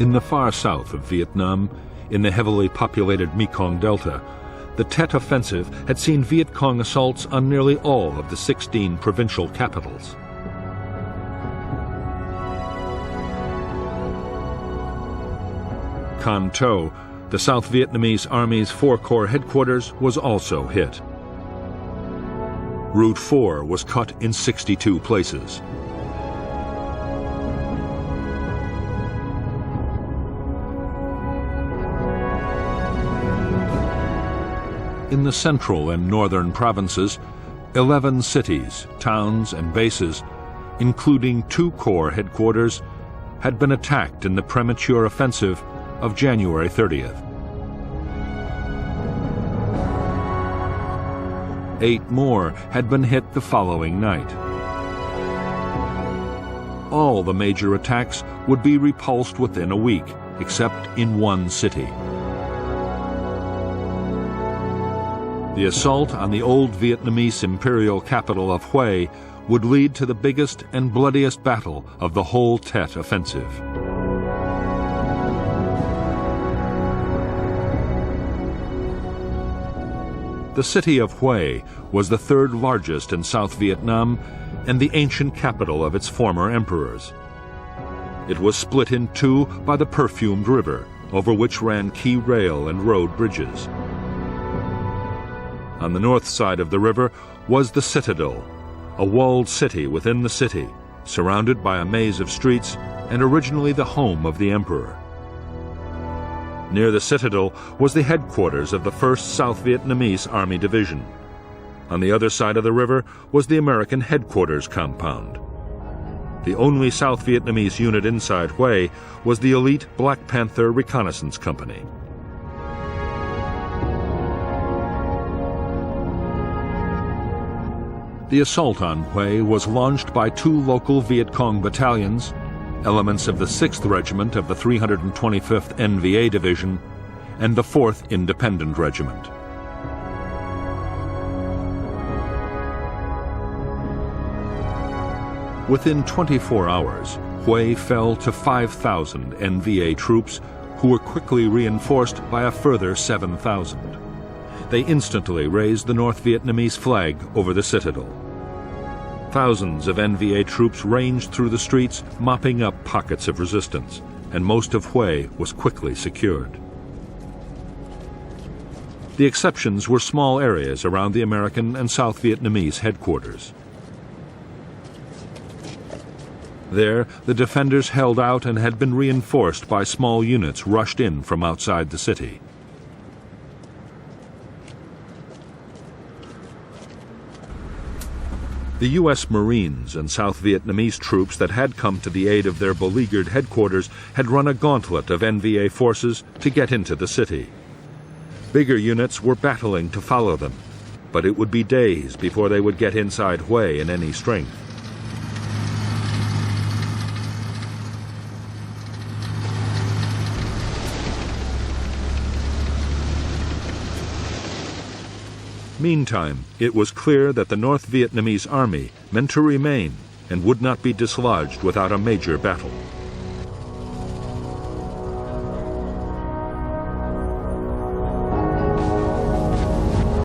In the far south of Vietnam, in the heavily populated Mekong Delta, the TET offensive had seen Viet Cong assaults on nearly all of the 16 provincial capitals. Can Tho, the South Vietnamese Army's 4 Corps headquarters, was also hit. Route 4 was cut in 62 places. In the central and northern provinces, 11 cities, towns, and bases, including 2 Corps headquarters, had been attacked in the premature offensive of January 30th. 8 more had been hit the following night. All the major attacks would be repulsed within a week, except in 1 city. The assault on the old Vietnamese imperial capital of Hue would lead to the biggest and bloodiest battle of the whole TET offensive. The city of Hue was the 3rd largest in South Vietnam and the ancient capital of its former emperors. It was split in 2 by the perfumed river, over which ran key rail and road bridges. On the north side of the river was the citadel, a walled city within the city, surrounded by a maze of streets and originally the home of the emperor. Near the citadel was the headquarters of the 1st South Vietnamese Army Division. On the other side of the river was the American headquarters compound. The only South Vietnamese unit inside Hue was the elite Black Panther Reconnaissance Company. The assault on Hue was launched by 2 local Viet Cong battalions, elements of the 6th Regiment of the 325th NVA Division, and the 4th Independent Regiment. Within 24 hours, Hue fell to 5,000 NVA troops, who were quickly reinforced by a further 7,000. They instantly raised the North Vietnamese flag over the citadel. Thousands of NVA troops ranged through the streets, mopping up pockets of resistance, and most of Hue was quickly secured. The exceptions were small areas around the American and South Vietnamese headquarters. There, the defenders held out and had been reinforced by small units rushed in from outside the city. The U.S. Marines and South Vietnamese troops that had come to the aid of their beleaguered headquarters had run a gauntlet of NVA forces to get into the city. Bigger units were battling to follow them, but it would be days before they would get inside Hue in any strength. Meantime, it was clear that the North Vietnamese Army meant to remain and would not be dislodged without a major battle.